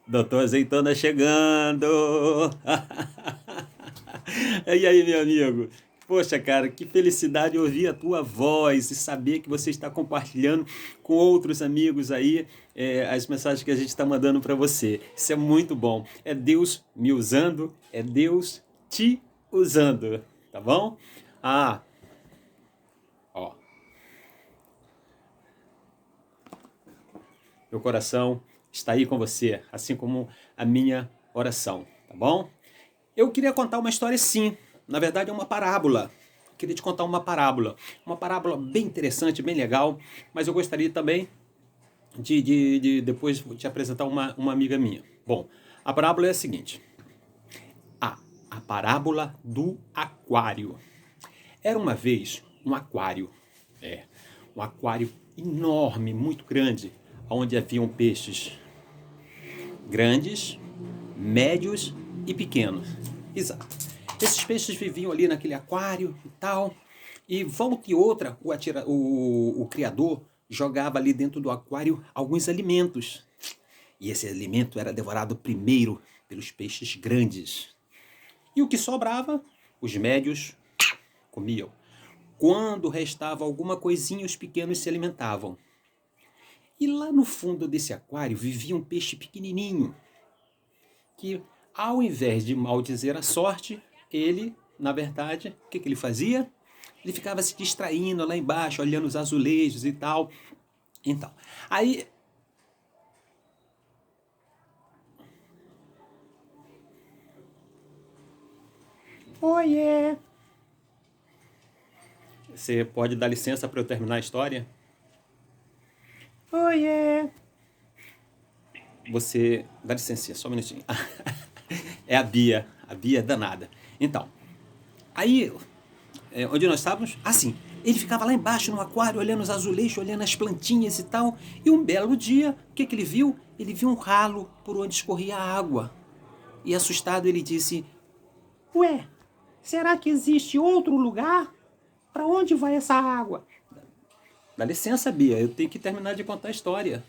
Doutor Azeitona chegando! E aí, meu amigo? Poxa, cara, que felicidade ouvir a tua voz e saber que você está compartilhando com outros amigos aí as mensagens que a gente está mandando para você. Isso é muito bom. É Deus me usando, é Deus te usando, tá bom? Ah, ó, meu coração está aí com você, assim como a minha oração, tá bom? Eu queria contar uma história sim. Na verdade, é uma parábola. Eu queria te contar uma parábola. Uma parábola bem interessante, bem legal. Mas eu gostaria também de depois te apresentar uma amiga minha. Bom, a parábola é a seguinte. A parábola do aquário. Era uma vez um aquário. É, um aquário enorme, muito grande, onde haviam peixes grandes, médios e pequenos. Exato. Esses peixes viviam ali naquele aquário e tal. E volta e outra, o criador jogava ali dentro do aquário alguns alimentos. E esse alimento era devorado primeiro pelos peixes grandes. E o que sobrava, os médios comiam. Quando restava alguma coisinha, os pequenos se alimentavam. E lá no fundo desse aquário vivia um peixe pequenininho, que ao invés de maldizer a sorte, ele, na verdade, o que ele fazia? Ele ficava se distraindo lá embaixo, olhando os azulejos e tal. Então, aí... Oiê! Você pode dar licença para eu terminar a história? Oiê! Você... Dá licença, só um minutinho. É a Bia é danada. Então, aí, onde nós estávamos? Assim, ele ficava lá embaixo no aquário, olhando os azulejos, olhando as plantinhas e tal. E um belo dia, o que ele viu? Ele viu um ralo por onde escorria a água. E assustado ele disse: Ué, será que existe outro lugar? Para onde vai essa água? Dá licença, Bia, eu tenho que terminar de contar a história.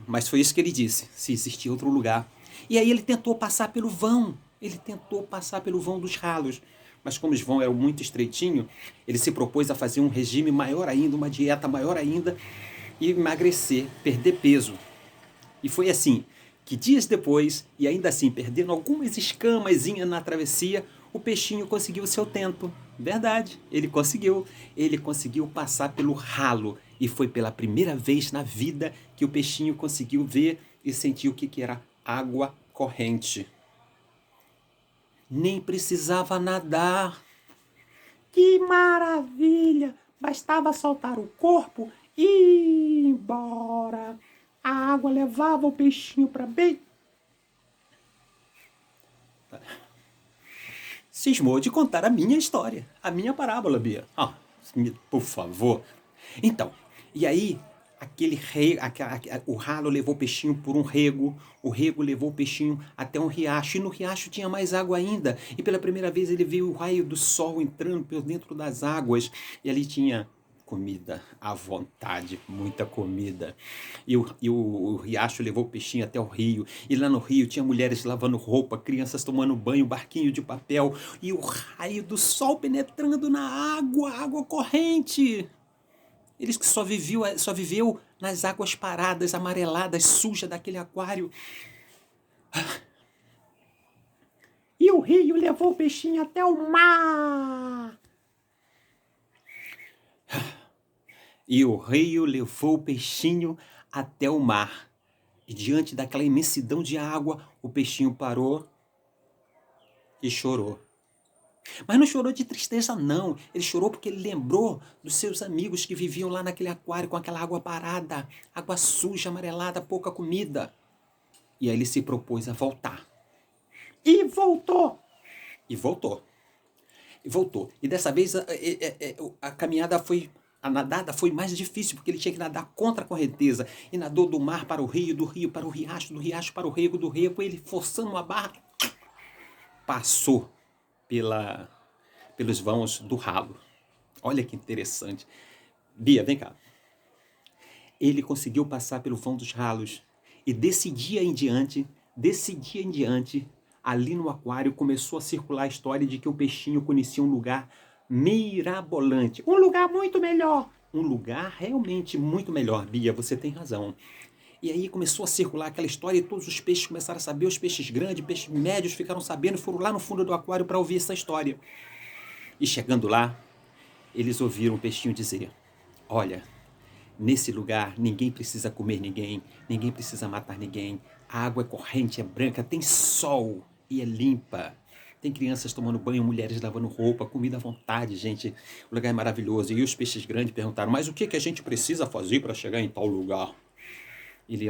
Mas foi isso que ele disse, se existia outro lugar. E aí ele tentou passar pelo vão. Ele tentou passar pelo vão dos ralos. Mas como os vão eram muito estreitinho, ele se propôs a fazer um regime maior ainda, uma dieta maior ainda, e emagrecer, perder peso. E foi assim, que dias depois, e ainda assim perdendo algumas escamazinhas na travessia, o peixinho conseguiu o seu tempo. Verdade, ele conseguiu. Ele conseguiu passar pelo ralo. E foi pela primeira vez na vida que o peixinho conseguiu ver e sentir o que era água corrente. Nem precisava nadar. Que maravilha! Bastava soltar o corpo e ir embora. A água levava o peixinho para bem. Cismou de contar a minha história, a minha parábola, Bia. Por favor. Então, e aí, aquele rei, o ralo levou o peixinho por um rego, o rego levou o peixinho até um riacho, e no riacho tinha mais água ainda. E pela primeira vez ele viu o raio do sol entrando por dentro das águas, e ali tinha comida à vontade, muita comida. O riacho levou o peixinho até o rio, e lá no rio tinha mulheres lavando roupa, crianças tomando banho, barquinho de papel, e o raio do sol penetrando na água, água corrente. Eles que só viveu nas águas paradas, amareladas, sujas daquele aquário. E o rio levou o peixinho até o mar. E o rio levou o peixinho até o mar. E diante daquela imensidão de água, o peixinho parou e chorou. Mas não chorou de tristeza, não. Ele chorou porque ele lembrou dos seus amigos que viviam lá naquele aquário com aquela água parada, água suja, amarelada, pouca comida. E aí ele se propôs a voltar. E voltou. E voltou. E voltou. E dessa vez a caminhada foi... A nadada foi mais difícil, porque ele tinha que nadar contra a correnteza. E nadou do mar para o rio, do rio para o riacho, do riacho para o rego, do rego, ele forçando uma barra, passou pelos vãos do ralo. Olha que interessante. Bia, vem cá. Ele conseguiu passar pelo vão dos ralos E desse dia em diante, ali no aquário começou a circular a história de que o peixinho conhecia um lugar mirabolante. Um lugar muito melhor. Um lugar realmente muito melhor, Bia, você tem razão. E aí começou a circular aquela história e todos os peixes começaram a saber, os peixes grandes, peixes médios ficaram sabendo e foram lá no fundo do aquário para ouvir essa história. E chegando lá, eles ouviram o peixinho dizer: olha, nesse lugar ninguém precisa comer ninguém, ninguém precisa matar ninguém, a água é corrente, é branca, tem sol e é limpa. Tem crianças tomando banho, mulheres lavando roupa, comida à vontade, gente. O lugar é maravilhoso. E os peixes grandes perguntaram: mas o que a gente precisa fazer para chegar em tal lugar? Ele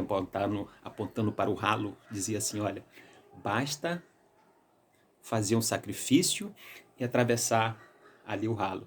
apontando para o ralo, dizia assim: olha, basta fazer um sacrifício e atravessar ali o ralo.